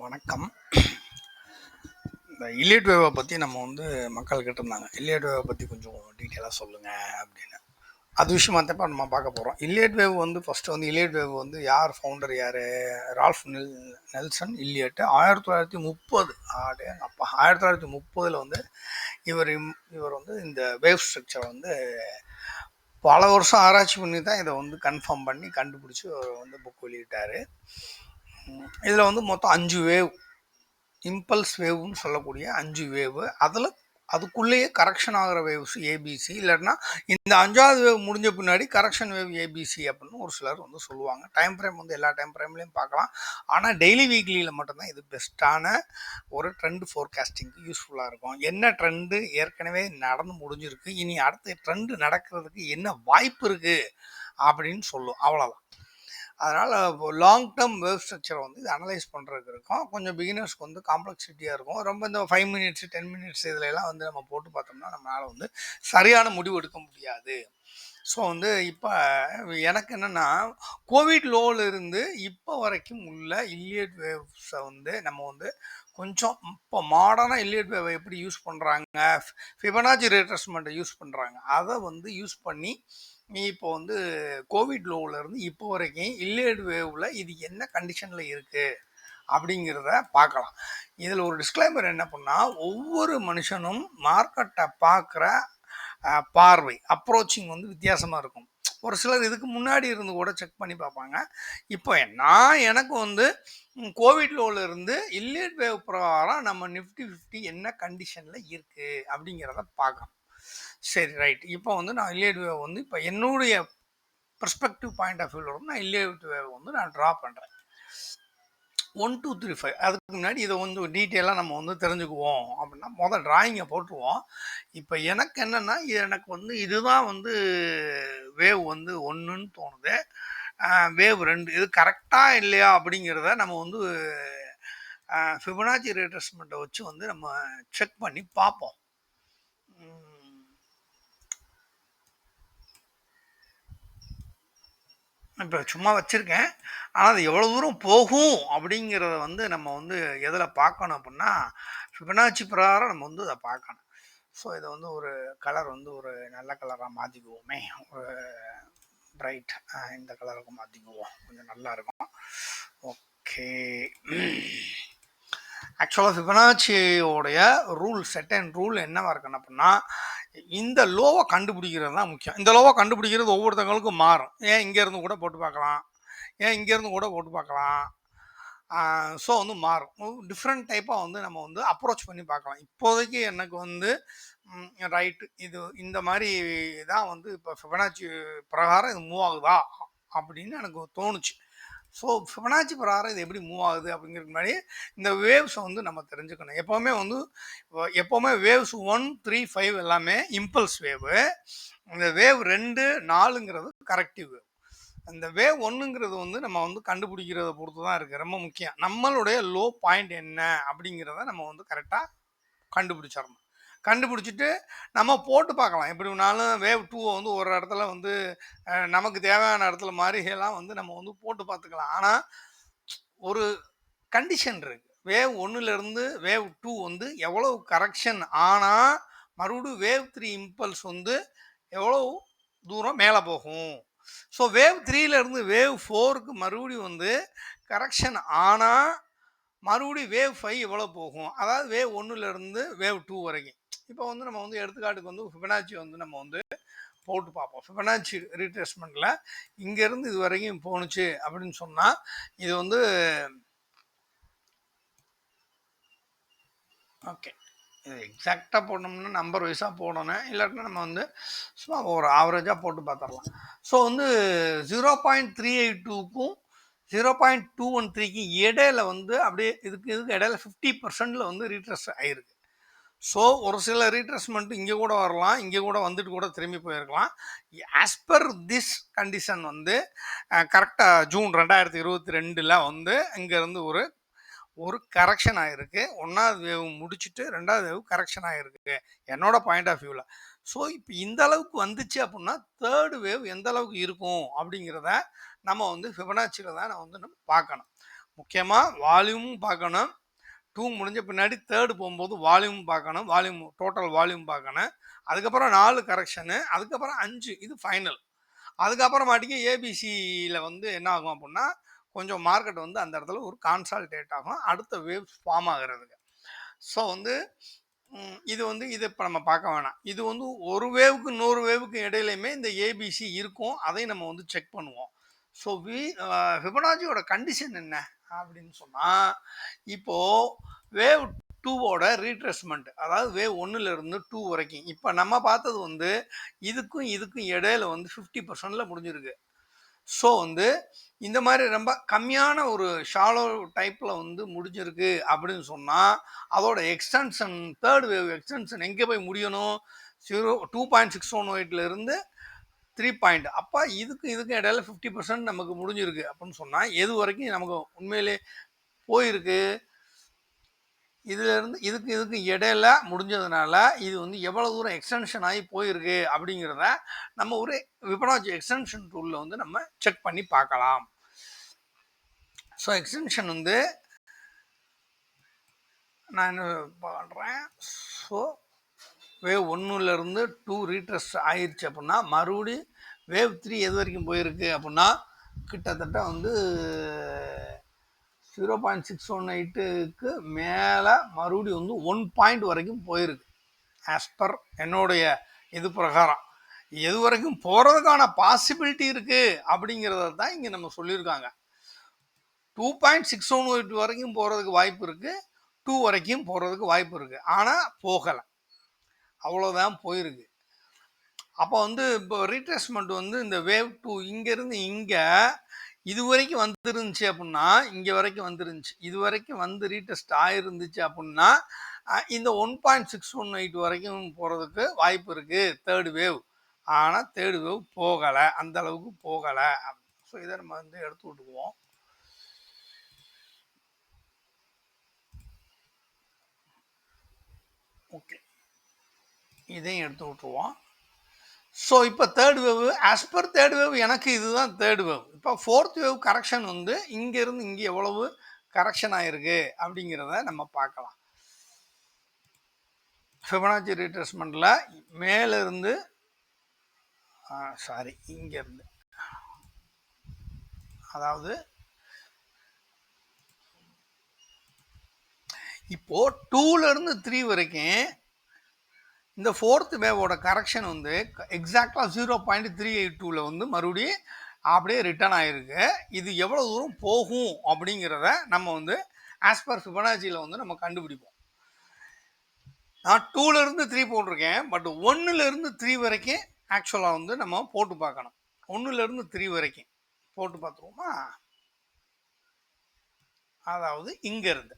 வணக்கம். இந்த இலியட் வேவை பற்றி நம்ம மக்கள் கேட்டிருந்தாங்க. இலியட் வேவை பற்றி கொஞ்சம் டீட்டெயிலாக சொல்லுங்கள் அப்படின்னு. அது விஷயமா தான் நம்ம பார்க்க போகிறோம். Elliott wave first Elliott wave யார் ஃபவுண்டர் யார்? Ralph Nelson Elliott 1930. அப்போ 1930 இவர் இவர் இந்த வேவ் ஸ்ட்ரக்சரை பல வருஷம் ஆராய்ச்சி பண்ணி தான் இதை கன்ஃபார்ம் பண்ணி கண்டுபிடிச்சி புக் வெளியிட்டார். இதில் மொத்தம் 5 வேவ், இம்பல்ஸ் வேவ்னு சொல்லக்கூடிய 5 வேவு, அதில் அதுக்குள்ளேயே கரெக்ஷன் ஆகிற வேவ்ஸ் ஏபிசி, இல்லைன்னா இந்த 5வது வேவ் முடிஞ்ச பின்னாடி கரெக்ஷன் வேவ் ஏபிசி அப்படின்னு ஒரு சிலர் சொல்லுவாங்க. டைம் ஃப்ரேம் எல்லா டைம் ஃப்ரேம்லேயும் பார்க்கலாம். ஆனால் டெய்லி வீக்லியில் மட்டும்தான் இது பெஸ்ட்டான ஒரு ட்ரெண்ட் ஃபோர்காஸ்டிங்க்கு யூஸ்ஃபுல்லாக இருக்கும். என்ன ட்ரெண்டு ஏற்கனவே நடந்து முடிஞ்சிருக்கு, இனி அடுத்த ட்ரெண்டு நடக்கிறதுக்கு என்ன வாய்ப்பு இருக்குது அப்படின்னு சொல்லும். அவ்வளோதான். அதனால் லாங் டேர்ம் வேவ் ஸ்ட்ரக்சரை இது அனலைஸ் பண்ணுறதுக்கு இருக்கும். கொஞ்சம் பிகினர்ஸ்க்கு காம்ப்ளெக்சிட்டியாக இருக்கும். ரொம்ப இந்த 5 மினிட்ஸ் 10 மினிட்ஸ் இதிலெல்லாம் நம்ம போட்டு பார்த்தோம்னா நம்மளால் சரியான முடிவு எடுக்க முடியாது. ஸோ இப்போ எனக்கு என்னென்னா, கோவிட் லோவில் இருந்து இப்போ வரைக்கும் உள்ள இல்லியட் வேவ்ஸை நம்ம கொஞ்சம் இப்போ மாடர்னாக இல்லியட் வேவை எப்படி யூஸ் பண்ணுறாங்க, ஃபிபனாச்சி ரீட்ரேஸ்மெண்ட்டை யூஸ் பண்ணுறாங்க, அதை யூஸ் பண்ணி இப்போ கோவிட் லோவில் இருந்து இப்போ வரைக்கும் இல்லியட் வேவில் இது என்ன கண்டிஷனில் இருக்குது அப்படிங்கிறத பார்க்கலாம். இதில் ஒரு டிஸ்க்ளைமர் என்ன பண்ணால், ஒவ்வொரு மனுஷனும் மார்க்கெட்டை பார்க்குற பார்வை, அப்ரோச்சிங் வித்தியாசமாக இருக்கும். ஒரு சிலர் இதுக்கு முன்னாடி இருந்து கூட செக் பண்ணி பார்ப்பாங்க. இப்போ எனக்கு கோவிட் லோவில் இருந்து இல்லியட் வேவ் பிரகாரம் நம்ம நிஃப்டி 50 என்ன கண்டிஷனில் இருக்குது அப்படிங்கிறத பார்க்கணும். சரி, ரைட். இப்போ நான் இல்லியட் வேவ் இப்போ என்னுடைய பெர்ஸ்பெக்டிவ் பாயிண்ட் ஆஃப் வியூவில் நான் இல்லியட் வேவ் நான் ட்ரா பண்ணுறேன். 1 2 3 5. அதுக்கு முன்னாடி இதை டீட்டெயிலாக நம்ம தெரிஞ்சுக்குவோம் அப்படின்னா முதல் ட்ராயிங்கை போட்டுருவோம். இப்போ எனக்கு என்னென்னா, எனக்கு இதுதான் வேவ் 1ன்னு தோணுது. வேவ் 2 இது கரெக்டாக இல்லையா அப்படிங்கிறத நம்ம ஃபிபனாச்சி ரீட்ரேஸ்மெண்ட்டை வச்சு நம்ம செக் பண்ணி பார்ப்போம். இப்போ சும்மா வச்சுருக்கேன். ஆனால் அது எவ்வளோ தூரம் போகும் அப்படிங்கிறத நம்ம எதில் பார்க்கணும் அப்படின்னா, ஃபிபனாச்சி பிரகாரம் நம்ம அதை பார்க்கணும். ஸோ இதை ஒரு கலர் ஒரு நல்ல கலராக மாற்றிக்குவோமே. ஒரு பிரைட் இந்த கலருக்கு மாற்றிக்குவோம், கொஞ்சம் நல்லா இருக்கும். ஓகே. ஆக்சுவலாக ஃபிபனாச்சியோடைய ரூல், செட் அண்ட் ரூல் என்னவா இருக்குன்னு அப்படின்னா, இந்த லோவை கண்டுபிடிக்கிறது தான் முக்கியம். இந்த லோவை கண்டுபிடிக்கிறது ஒவ்வொருத்தவங்களுக்கும் மாறும். ஏன் இங்கேருந்து கூட போட்டு பார்க்கலாம், ஏன் இங்கேருந்து கூட போட்டு பார்க்கலாம். ஸோ மாறும். டிஃப்ரெண்ட் டைப்பாக நம்ம அப்ரோச் பண்ணி பார்க்கலாம். இப்போதைக்கு எனக்கு ரைட்டு, இது இந்த மாதிரி தான் இப்போ ஃபிபனாச்சி பிரகாரம் இது மூவ் ஆகுதா அப்படின்னு எனக்கு தோணுச்சு. ஸோ ஃபிபனாச்சி பிரகாரம் இது எப்படி மூவ் ஆகுது அப்படிங்கிறதுக்கு முன்னாடி இந்த வேவ்ஸை நம்ம தெரிஞ்சுக்கணும். எப்போவுமே வேவ்ஸ் 1 3 5 எல்லாமே இம்பல்ஸ் வேவு. இந்த வேவ் 2 4ங்கிறது கரெக்டிவ் வேவ். இந்த வேவ் 1ங்கிறது நம்ம கண்டுபிடிக்கிறத பொறுத்து தான் இருக்குது. ரொம்ப முக்கியம். நம்மளுடைய லோ பாயிண்ட் என்ன அப்படிங்கிறத நம்ம கரெக்டாக கண்டுபிடிச்சிட்டு நம்ம போட்டு பார்க்கலாம். எப்படி வேணாலும் வேவ் 2 ஒரு இடத்துல நமக்கு தேவையான இடத்துல மாதிரி எல்லாம் நம்ம போட்டு பார்த்துக்கலாம். ஆனால் ஒரு கண்டிஷன் இருக்கு. வேவ் 1லேருந்து வேவ் 2 எவ்வளவு கரெக்ஷன் ஆனால் மறுபடியும் வேவ் 3 இம்பல்ஸ் எவ்வளவு தூரம் மேலே போகும். ஸோ வேவ் 3லேருந்து வேவ் 4க்கு மறுபடியும் கரெக்ஷன் ஆனால் மறுபடியும் வேவ் 5 எவ்வளோ போகும். அதாவது வேவ் 1லேருந்து வேவ் 2 வரைக்கும். இப்போ நம்ம எடுத்துக்காட்டுக்கு ஃபிபனாச்சி நம்ம போட்டு பார்ப்போம். ஃபிபனாச்சி ரீட்ரேஸ்மெண்ட்டில் இங்கேருந்து இது வரைக்கும் போணுச்சு அப்படின்னு சொன்னால் இது ஓகே, இது எக்ஸாக்டாக போடணும்னா நம்பர் வைஸாக போடணும், இல்லாட்டினா நம்ம சும்மா ஒரு ஆவரேஜாக போட்டு பார்த்துடலாம். ஸோ 0.382க்கும் 0.213க்கு இடையில அப்படியே இதுக்கு இடையில 50%ல் ரீட்ரேஸ் ஆகிருக்கு. ஸோ ஒரு சில ரீட்ரேஸ்மெண்ட் இங்கே கூட வரலாம், இங்கே கூட வந்துட்டு கூட திரும்பி போயிருக்கலாம். ஆஸ் பர் திஸ் கண்டிஷன் கரெக்டாக ஜூன் 2022 இங்கேருந்து ஒரு கரெக்ஷன் ஆகிருக்கு. 1வது வேவ் முடிச்சுட்டு 2வது வேவ் கரெக்ஷன் ஆகிருக்கு என்னோட பாயிண்ட் ஆஃப் வியூவில். ஸோ இப்போ இந்த அளவுக்கு வந்துச்சு அப்படின்னா 3rd வேவ் எந்த அளவுக்கு இருக்கும் அப்படிங்கிறத நம்ம ஃபிபனாச்சியில் தான் நம்ம பார்க்கணும். முக்கியமாக வால்யூமும் பார்க்கணும். 2 முடிஞ்ச பின்னாடி தேர்டு போகும்போது வால்யூம் பார்க்கணும், டோட்டல் வால்யூம் பார்க்கணும். அதுக்கப்புறம் 4 கரெக்ஷனு, அதுக்கப்புறம் 5 இது ஃபைனல். அதுக்கப்புறமாட்டிக்கு ஏபிசியில் வந்து என்ன ஆகும் அப்படின்னா கொஞ்சம் மார்க்கெட் வந்து அந்த இடத்துல ஒரு கான்சால்டேட் ஆகும் அடுத்த வேவ்ஸ் ஃபார்ம் ஆகிறதுக்கு. ஸோ வந்து இது வந்து இது இப்போ நம்ம பார்க்க வேணாம். இது வந்து ஒரு வேவுக்கு இன்னொரு வேவுக்கு இடையிலையுமே இந்த ஏபிசி இருக்கும். அதை நம்ம வந்து செக் பண்ணுவோம். ஸோ ஃபிபனாச்சியோட கண்டிஷன் என்ன அப்படின்னு சொன்னால், இப்போது வேவ் 2வோட ரீட்ரெஸ்மெண்ட், அதாவது வேவ் 1லேருந்து 2 வரைக்கும் இப்போ நம்ம பார்த்தது வந்து இதுக்கும் இதுக்கும் இடையில வந்து 50%ல் முடிஞ்சிருக்கு. ஸோ வந்து இந்த மாதிரி ரொம்ப கம்மியான ஒரு ஷாலோ டைப்பில் வந்து முடிஞ்சிருக்கு அப்படின்னு சொன்னால் அதோட எக்ஸ்டென்ஷன் தேர்ட் வேவ் எக்ஸ்டென்ஷன் எங்கே போய் முடியணும்? 2.618 3 பாயிண்ட். அப்போ இதுக்கும் இடையில 50% நமக்கு முடிஞ்சிருக்கு அப்படின்னு சொன்னால் எது வரைக்கும் நமக்கு உண்மையிலே போயிருக்கு? இதுலேருந்து இதுக்கு இடையில முடிஞ்சதுனால இது வந்து எவ்வளோ தூரம் எக்ஸ்டென்ஷன் ஆகி போயிருக்கு அப்படிங்கிறத நம்ம ஒரு ஃபிபனாச்சி எக்ஸ்டென்ஷன் டூலில் வந்து நம்ம செக் பண்ணி பார்க்கலாம். ஸோ எக்ஸ்டென்ஷன் வந்து நான் என்ன பண்ணுறேன், ஸோ வேவ் 1லேருந்து 2 ரீட்ரெஸ்ட் ஆயிடுச்சு அப்படின்னா மறுபடி வேவ் 3 எது வரைக்கும் போயிருக்கு அப்படின்னா கிட்டத்தட்ட வந்து 0.618க்கு மேலே மறுபடியும் வந்து 1 பாயிண்ட் வரைக்கும் போயிருக்கு. ஆஸ் பர் என்னுடைய இது பிரகாரம் எது வரைக்கும் போகிறதுக்கான பாசிபிலிட்டி இருக்குது அப்படிங்கிறத தான் இங்கே நம்ம சொல்லியிருக்காங்க. 2.618 வரைக்கும் போகிறதுக்கு வாய்ப்பு இருக்குது, 2 வரைக்கும் போகிறதுக்கு வாய்ப்பு இருக்குது. ஆனால் போகலை, அவ்வளோதான் போயிருக்கு. அப்போ வந்து இப்போ ரீட்ரெஸ்மெண்ட் வந்து இந்த வேவ் 2 இங்கேருந்து இங்கே இது வரைக்கும் வந்துருந்துச்சு அப்படின்னா இங்கே வரைக்கும் வந்துருந்துச்சு, இது வரைக்கும் வந்து ரீடெஸ்ட் ஆகிருந்துச்சு அப்படின்னா இந்த 1.618 வரைக்கும் போகிறதுக்கு வாய்ப்பு இருக்குது தேர்டு வேவ். ஆனால் தேர்டு வேவ் போகலை, அந்த அளவுக்கு போகலை. ஸோ இதை நம்ம வந்து எடுத்து விட்டுக்குவோம். ஓகே, இதையும் எடுத்து விட்டுருவோம். ஸோ இப்போ third wave, as per third wave எனக்கு இதுதான் தேர்ட் வேவ். இப்போ ஃபோர்த் வேவ் கரெக்ஷன் வந்து இங்கேருந்து இங்கே எவ்வளவு கரெக்ஷன் ஆகிருக்கு அப்படிங்கிறத நம்ம பார்க்கலாம். ஃபிபனாச்சி ரீட்ரெஸ்மெண்ட்டில் மேலேருந்து இங்கேருந்து, அதாவது இப்போது 2லேருந்து 3 வரைக்கும் இந்த ஃபோர்த் வேவோட கரெக்ஷன் வந்து எக்ஸாக்டாக 0.382 வந்து மறுபடியும் அப்படியே ரிட்டர்ன் ஆகிருக்கு. இது எவ்வளோ தூரம் போகும் அப்படிங்கிறத நம்ம வந்து ஆஸ் பர் ஃபிபனாச்சியில் வந்து நம்ம கண்டுபிடிப்போம். நான் 2லேருந்து 3 போட்டிருக்கேன், பட் 1லேருந்து 3 வரைக்கும் ஆக்சுவலாக வந்து நம்ம போட்டு பார்க்கணும். 1லேருந்து 3 வரைக்கும் போட்டு பார்த்துருவோமா? அதாவது இங்கேருந்து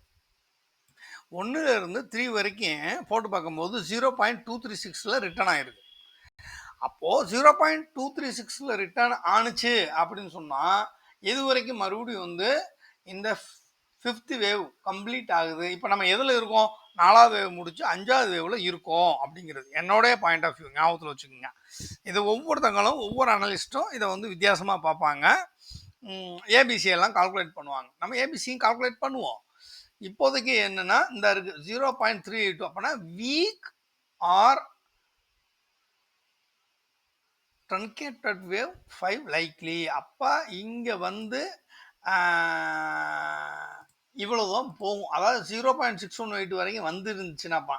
1லேருந்து 3 வரைக்கும் போட்டு பார்க்கும்போது 0.236 ரிட்டர்ன் ஆயிருக்கு. அப்போது 0.236 ரிட்டர்ன் ஆணுச்சு அப்படின்னு சொன்னால் எது வரைக்கும் மறுபடியும் வந்து இந்த 5th வேவ் கம்ப்ளீட் ஆகுது. இப்போ நம்ம எதில் இருக்கோம்? 4வது வேவ் முடிச்சு 5வது வேவில் இருக்கோம் அப்படிங்கிறது என்னோடைய பாயிண்ட் ஆஃப் வியூ. ஞாபகத்தில் வச்சுக்கோங்க. இது ஒவ்வொருத்தங்களும் ஒவ்வொரு அனலிஸ்ட்டும் இதை வந்து வித்தியாசமாக பார்ப்பாங்க. ஏபிசி எல்லாம் கால்குலேட் பண்ணுவாங்க. நம்ம ஏபிசியும் கால்குலேட் பண்ணுவோம். இப்போதைக்கு என்னன்னா இந்த இருக்கு 0.382. அப்போனா week or truncated wave 5 likely. அப்போ இங்கே வந்து இவ்வளோதான் போகும். அதாவது 0.618 வரைக்கும் வந்துருந்துச்சுன்னாப்பா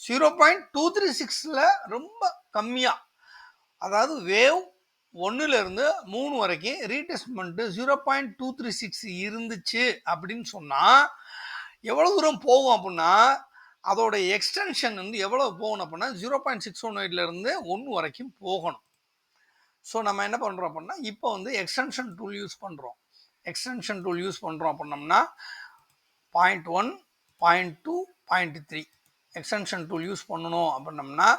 0.236 ரொம்ப கம்மியாக, அதாவது வேவ் 1லேருந்து 3 வரைக்கும் ரீடெஸ்ட்மெண்ட்டு 0.236 இருந்துச்சு அப்படின்னு சொன்னால் எவ்வளோ தூரம் போகும் அப்படின்னா அதோட எக்ஸ்டென்ஷன் வந்து எவ்வளோ போகணும் அப்படின்னா 0.618லேருந்து 1 வரைக்கும் போகணும். ஸோ நம்ம என்ன பண்ணுறோம் அப்படின்னா இப்போ வந்து எக்ஸ்டென்ஷன் டூல் யூஸ் பண்ணுறோம். எக்ஸ்டென்ஷன் டூல் யூஸ் பண்ணுறோம் அப்படின்னோம்னா 0.1, 0.2, 0.3 எக்ஸ்டென்ஷன் டூல் யூஸ் பண்ணணும் அப்படின்னோம்னா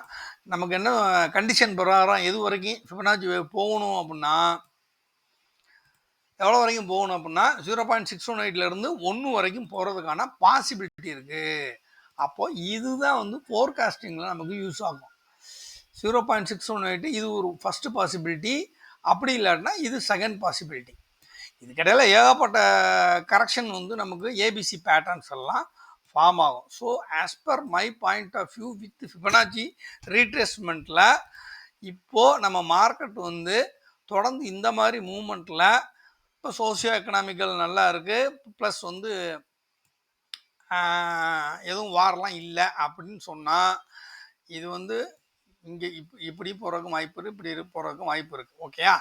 நமக்கு என்ன கண்டிஷன் பிரகாரம் எது வரைக்கும் ஃபிபனாச்சி வேவ் போகணும் அப்படின்னா எவ்வளோ வரைக்கும் போகணும் அப்படின்னா 0.618லேருந்து 1 வரைக்கும் போகிறதுக்கான பாசிபிலிட்டி இருக்குது. அப்போது இதுதான் வந்து ஃபோர்காஸ்டிங்கில் நமக்கு யூஸ் ஆகும். 0.618 இது ஒரு ஃபஸ்ட்டு பாசிபிலிட்டி, அப்படி இல்லாட்டினா இது செகண்ட் பாசிபிலிட்டி. இதுக்கிடையில் ஏகப்பட்ட கரெக்ஷன் வந்து நமக்கு ஏபிசி பேட்டர்ன்ஸ் எல்லாம் ஃபார்ம் ஆகும். So as per my point of view with Fibonacci ரீட்ரேஸ்மெண்ட்டில் இப்போது நம்ம மார்க்கெட் வந்து தொடர்ந்து இந்த மாதிரி மூமெண்ட்டில் இப்போ சோசியோ எக்கனாமிக்கல் நல்லா இருக்குது, ப்ளஸ் வந்து எதுவும் வாரெலாம் இல்லை அப்படின்னு சொன்னால் இது வந்து இங்கே இப்படி போகிறதுக்கும் வாய்ப்பு இருக்குது, இப்படி போகிறதுக்கும் வாய்ப்பு இருக்குது. ஓகேயா?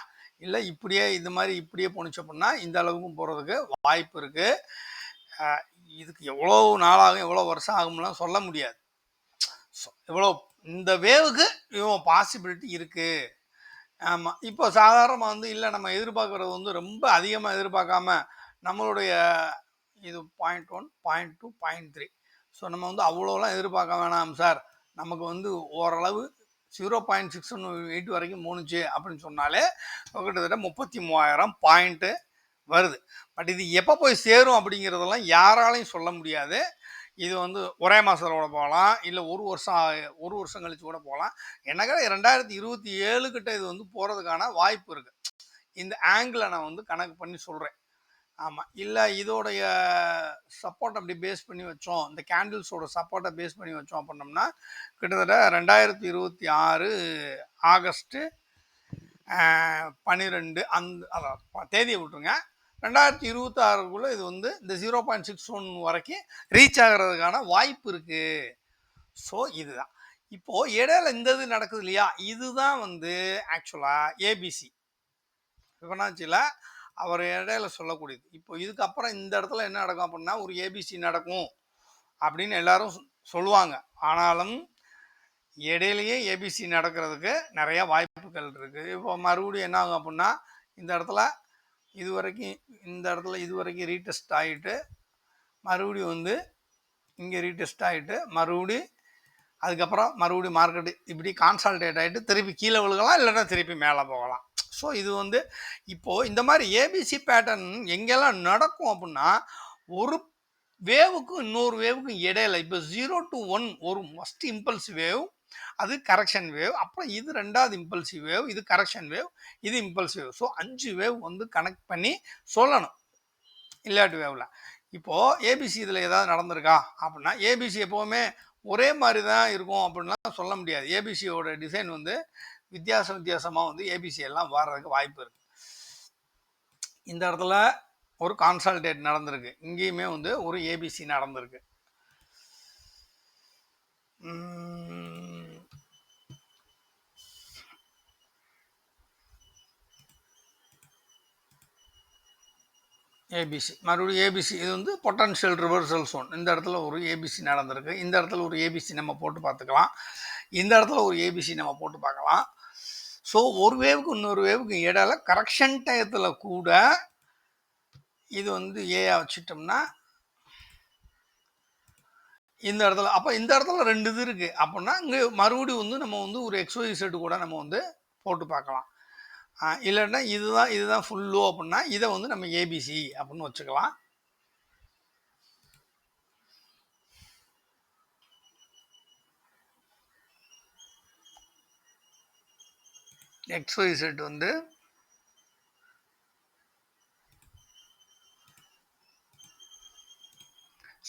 இல்லை இப்படியே இது மாதிரி இப்படியே போணுச்சு அப்படின்னா இந்த அளவுக்கும் போகிறதுக்கு வாய்ப்பு இருக்குது. இதுக்கு எவ்வளோ நாளாகும் எவ்வளோ வருஷம் ஆகும்லாம் சொல்ல முடியாது. எவ்வளோ இந்த வேவுக்கு இவ்வளோ பாசிபிலிட்டி இருக்குது. ஆமாம், இப்போ சாதாரணமாக வந்து இல்லை நம்ம எதிர்பார்க்குறது வந்து ரொம்ப அதிகமாக எதிர்பார்க்காம நம்மளுடைய இது 0.1 0.2 0.3, ஸோ நம்ம வந்து அவ்வளோலாம் எதிர்பார்க்க வேணாம் சார், நமக்கு வந்து ஓரளவு 0.618 வரைக்கும் போணுச்சு அப்படின்னு சொன்னாலே கிட்டத்தட்ட 33,000 பாயிண்ட்டு வருது. பட் இது எப்போ போய் சேரும் அப்படிங்கிறதெல்லாம் யாராலையும் சொல்ல முடியாது. இது வந்து ஒரே மாதத்தில் கூட போகலாம், இல்லை ஒரு வருஷம் கழிச்சு கூட போகலாம். எனக்கு 2027 கிட்ட இது வந்து போகிறதுக்கான வாய்ப்பு இருக்குது. இந்த ஆங்கிளை நான் வந்து கணக்கு பண்ணி சொல்கிறேன். ஆமாம், இல்லை இதோடைய சப்போர்ட் அப்படி பேஸ் பண்ணி வச்சோம், இந்த கேண்டில்ஸோட சப்போர்ட்டை பேஸ் பண்ணி வச்சோம் அப்படின்னோம்னா கிட்டத்தட்ட 2026 ஆகஸ்ட்டு 12 அந்த தேதியை விட்டுருங்க, 2026க்குள்ளே இது வந்து இந்த 0.61 வரைக்கும் ரீச் ஆகிறதுக்கான வாய்ப்பு இருக்குது. ஸோ இதுதான் இப்போது இடையில இந்த இது நடக்குது இல்லையா, இதுதான் வந்து ஆக்சுவலாக ஏபிசி ஃபிபனாச்சியில் அவர் இடையில சொல்லக்கூடியது. இப்போ இதுக்கப்புறம் இந்த இடத்துல என்ன நடக்கும் அப்படின்னா ஒரு ஏபிசி நடக்கும் அப்படின்னு எல்லாரும் சொல்லுவாங்க. ஆனாலும் இடையிலேயே ஏபிசி நடக்கிறதுக்கு நிறையா வாய்ப்புகள் இருக்குது. இப்போ மறுபடியும் என்ன ஆகும் அப்படின்னா இந்த இடத்துல இது வரைக்கும் ரீடெஸ்ட் ஆகிட்டு மறுபடியும் வந்து இங்கே ரீடெஸ்ட் ஆகிட்டு அதுக்கப்புறம் மறுபடியும் மார்க்கெட்டு இப்படி கான்சால்டேட் ஆகிட்டு திருப்பி கீழே விழுகலாம், இல்லைன்னா திருப்பி மேலே போகலாம். ஸோ இது வந்து இப்போது இந்த மாதிரி ஏபிசி பேட்டர்ன் எங்கெல்லாம் நடக்கும் அப்படின்னா ஒரு வேவுக்கும் இன்னொரு வேவுக்கும் இடையில இப்போ 0 to 1 ஒரு மஸ்ட் இம்பல்சிவ் வேவ், அது கரெக்ஷன் வேவ், அப்புறம் இது ரெண்டாவது இம்பல்சிவ் வேவ், இது கரெக்ஷன் வேவ், இது இம்பல்சிவ் வேவ். ஸோ 5 வேவ் வந்து கனெக்ட் பண்ணி சொல்லணும் இல்லாட்டு வேவில். இப்போது ஏபிசி இதில் ஏதாவது நடந்திருக்கா அப்படின்னா ஏபிசி எப்போவுமே ஒரே மாதிரி தான் இருக்கும் அப்படின்லாம் சொல்ல முடியாது. ஏபிசியோட டிசைன் வந்து வித்தியாசமாக வந்து ஏபிசி எல்லாம் வர்றதுக்கு வாய்ப்பு இருக்குது. இந்த இடத்துல ஒரு கான்சால்டேட் நடந்திருக்கு, இங்கேயுமே வந்து ஒரு ஏபிசி நடந்திருக்கு. ஏபிசி மறுபடியும் ஏபிசி இது வந்து பொட்டன்ஷியல் ரிவர்சல் சோன். இந்த இடத்துல ஒரு ஏபிசி நடந்திருக்கு, இந்த இடத்துல ஒரு ஏபிசி நம்ம போட்டு பார்த்துக்கலாம், இந்த இடத்துல ஒரு ஏபிசி நம்ம போட்டு பார்க்கலாம். ஸோ ஒரு வேவுக்கு இன்னொரு வேவுக்கு இடையில கரெக்ஷன் டயத்தில் கூட இது வந்து ஏயா வச்சுட்டோம்னா இந்த இடத்துல அப்போ இந்த இடத்துல 2 இது இருக்குது அப்படின்னா இங்கே மறுபடியும் வந்து நம்ம வந்து ஒரு XYZ கூட நம்ம வந்து போட்டு பார்க்கலாம். இல்லைன்னா இதுதான் ஃபுல் லோ அப்படின்னா இதை வந்து நம்ம ஏபிசி அப்படின்னு வச்சுக்கலாம். XYZ வந்து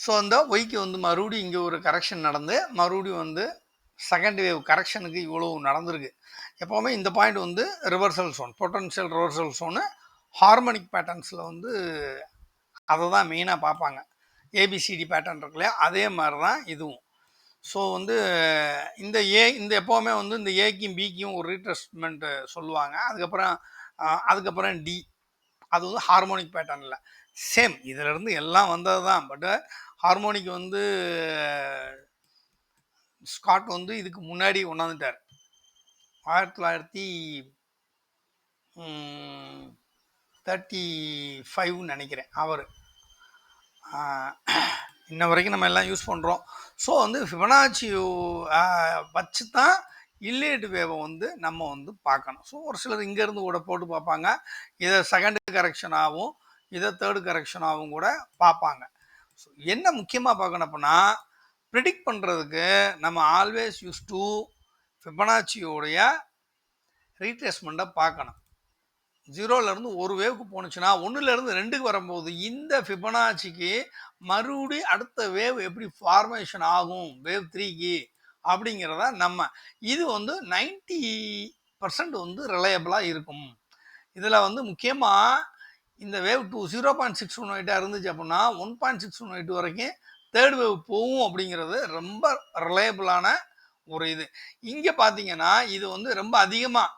ஸோ அந்த ஒய்க்கு வந்து மறுபடியும் இங்கே ஒரு கரெக்ஷன் நடந்து மறுபடியும் வந்து செகண்ட் வேவ் கரெக்ஷனுக்கு இவ்வளோ நடந்திருக்கு. எப்போவுமே இந்த பாயிண்ட் வந்து reversal zone, potential reversal zone harmonic பேட்டர்ன்ஸில் வந்து அதை தான் மெயினாக பார்ப்பாங்க. ஏபிசிடி பேட்டர்ன் இருக்கு இல்லையா, அதே மாதிரி தான் இதுவும். ஸோ வந்து இந்த எப்போவுமே வந்து இந்த ஏக்கும் பிக்கும் ஒரு ரீட்ரெஸ்ட்மெண்ட்டு சொல்லுவாங்க. அதுக்கப்புறம் டி, அது வந்து ஹார்மோனிக் பேட்டர்னில் சேம் இதிலேருந்து எல்லாம் வந்தது தான். பட்டு ஹார்மோனிக் வந்து ஸ்காட் வந்து இதுக்கு முன்னாடி கொண்டாந்துட்டார் 1935 நினைக்கிறேன் அவர். இன்ன வரைக்கும் நம்ம எல்லாம் யூஸ் பண்ணுறோம். ஸோ வந்து ஃபிபனாச்சி வச்சு தான் இல்லேட் வேவை வந்து நம்ம வந்து பார்க்கணும். ஸோ ஒரு சிலர் இங்கேருந்து கூட போட்டு பார்ப்பாங்க, இதை செகண்ட் கரெக்ஷனாகவும் இதை தேர்டு கரெக்ஷனாகவும் கூட பார்ப்பாங்க. ஸோ என்ன முக்கியமாக பார்க்கணும் அப்படின்னா ப்ரிடிக்ட் பண்ணுறதுக்கு நம்ம ஆல்வேஸ் யூஸ் டு ஃபிபனாச்சியோடைய ரீட்ரேஸ்மெண்ட்டை பார்க்கணும். 0லேருந்து ஒரு வேவுக்கு போணுச்சுன்னா 1லேருந்து 2க்கு வரும்போது இந்த ஃபிபனாச்சிக்கு மறுபடியும் அடுத்த வேவ் எப்படி ஃபார்மேஷன் ஆகும் வேவ் 3க்கு அப்படிங்கிறத நம்ம இது வந்து 90% வந்து ரிலையபிளாக இருக்கும். இதில் வந்து முக்கியமாக இந்த வேவ் 0.618 இருந்துச்சு அப்படின்னா 1.618 வரைக்கும் தேர்ட் வேவ் போகும் அப்படிங்கிறது ரொம்ப ரிலையபிளான ஒரு இது. இங்கே பார்த்தீங்கன்னா இது வந்து ரொம்ப அதிகமாக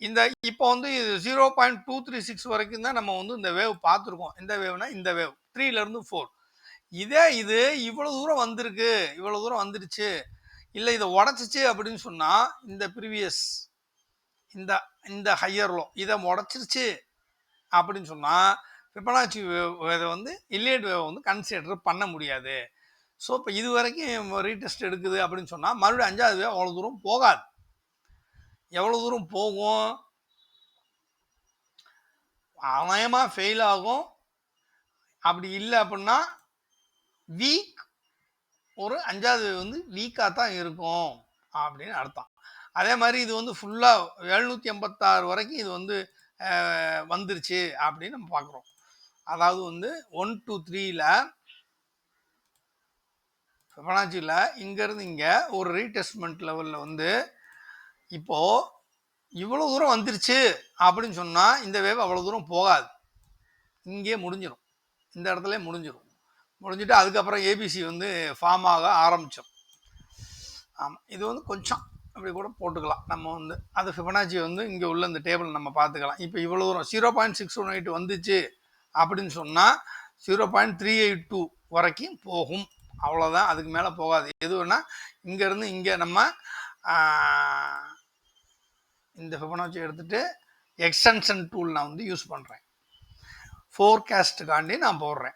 இந்த இப்போ வந்து 0.236 வரைக்கும் தான் நம்ம வந்து இந்த வேவ் பார்த்துருக்கோம். இந்த வேவ்னா இந்த வேவ் 3லேருந்து 4 இதே இது இவ்வளோ தூரம் வந்திருக்கு, இவ்வளோ தூரம் வந்துடுச்சு, இல்லை இதை உடச்சிச்சு அப்படின்னு சொன்னால் இந்த ப்ரீவியஸ் இந்த இந்த ஹையர் லோ இதை உடச்சிருச்சு அப்படின்னு சொன்னால் ஃபிபனாச்சி வேவ் வந்து இல்லியட் வேவ் வந்து கன்சிடர் பண்ண முடியாது. ஸோ இப்போ இது வரைக்கும் ரீடெஸ்ட் எடுக்குது அப்படின்னு சொன்னால் மறுபடியும் 5வது வேவ் அவ்வளோ தூரம் போகாது. எவ்வளோ தூரம் போகும்? அநேகமாக ஃபெயில் ஆகும். அப்படி இல்லை அப்படின்னா வீக் ஒரு 5வது வேவ் வந்து வீக்காக தான் இருக்கும் அப்படின்னு அர்த்தம். அதே மாதிரி இது வந்து ஃபுல்லாக 786 வரைக்கும் இது வந்து வந்துருச்சு அப்படின்னு நம்ம பார்க்குறோம். அதாவது வந்து 1 2 3ல் ஃபிபனாச்சியில் இங்கேருந்து இங்கே ஒரு ரீடெஸ்ட்மெண்ட் லெவலில் வந்து இப்போது இவ்வளோ தூரம் வந்துருச்சு அப்படின்னு சொன்னால் இந்த வேவ் அவ்வளோ தூரம் போகாது, இங்கே முடிஞ்சிடும், இந்த இடத்துல முடிஞ்சிட்டு அதுக்கப்புறம் ஏபிசி வந்து ஃபார்ம் ஆக ஆரம்பித்தோம். ஆமாம், இது வந்து கொஞ்சம் அப்படி கூட போட்டுக்கலாம். நம்ம வந்து அது ஃபிபனாச்சி வந்து இங்கே உள்ள இந்த டேபிள் நம்ம பார்த்துக்கலாம். இப்போ இவ்வளோ தூரம் 0.618 வந்துச்சு அப்படின்னு சொன்னால் 0.382 வரைக்கும் போகும், அவ்வளோதான், அதுக்கு மேலே போகாது. எதுவுன்னா இங்கேருந்து இங்கே நம்ம இந்த ஃபிபனாச்சி எடுத்துகிட்டு எக்ஸ்டென்ஷன் டூல் நான் வந்து யூஸ் பண்ணுறேன். ஃபோர்காஸ்ட்டுக்காண்டி நான் போடுறேன்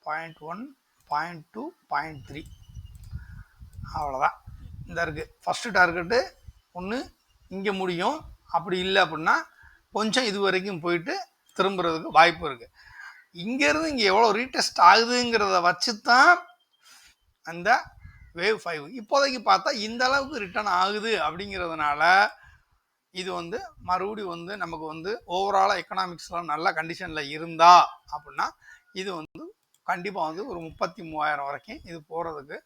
0.1 0.2 0.3 அவ்வளோதான். இந்த இருக்குது ஃபஸ்ட்டு டார்கெட்டு ஒன்று இங்கே முடியும், அப்படி இல்லை அப்படின்னா கொஞ்சம் இது வரைக்கும் போயிட்டு திரும்புறதுக்கு வாய்ப்பு இருக்குது. இங்கேருந்து இங்கே எவ்வளோ ரீடெஸ்ட் ஆகுதுங்கிறத வச்சு தான் அந்த வேவ் 5 இப்போதைக்கு பார்த்தா இந்த அளவுக்கு ரிட்டர்ன் ஆகுது. அப்படிங்கிறதுனால இது வந்து மறுபடியும் வந்து நமக்கு வந்து ஓவராலாக எக்கனாமிக்ஸ்லாம் நல்ல கண்டிஷனில் இருந்தா அப்படின்னா இது வந்து கண்டிப்பாக வந்து ஒரு 33,000 வரைக்கும் இது போகிறதுக்கு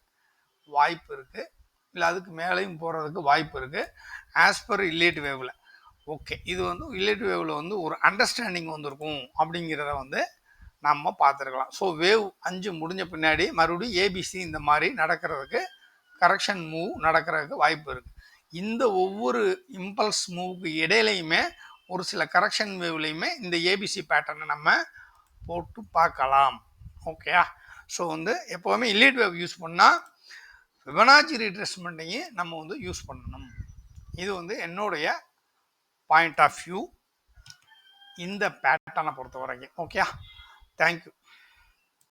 வாய்ப்பு இருக்குது, இல்லை அதுக்கு மேலேயும் போகிறதுக்கு வாய்ப்பு இருக்குது ஆஸ் பர் இல்லியட் வேவில். ஓகே, இது வந்து இல்லியட் வேவில் வந்து ஒரு அண்டர்ஸ்டாண்டிங் வந்திருக்கும் அப்படிங்கிறத வந்து நம்ம பார்த்துருக்கலாம். ஸோ வேவ் 5 முடிஞ்ச பின்னாடி மறுபடியும் ஏபிசி இந்த மாதிரி நடக்கிறதுக்கு கரெக்ஷன் மூவ் நடக்கிறதுக்கு வாய்ப்பு இருக்குது. இந்த ஒவ்வொரு இம்பல்ஸ் மூவுக்கு இடையிலையுமே ஒரு சில கரெக்ஷன் வேவ்லையுமே இந்த ஏபிசி பேட்டர்னை நம்ம போட்டு பார்க்கலாம். ஓகேயா? ஸோ வந்து எப்போவுமே இல்லியட் வேவ் யூஸ் பண்ணால் ஃபிபனாச்சி ரீட்ரேஸ்மெண்ட்டையும் நம்ம வந்து யூஸ் பண்ணணும். இது வந்து என்னுடைய பாயிண்ட் ஆஃப் வியூ இந்த பேட்டர்னை பொறுத்த வரைக்கும். ஓகேயா? தேங்க்யூ.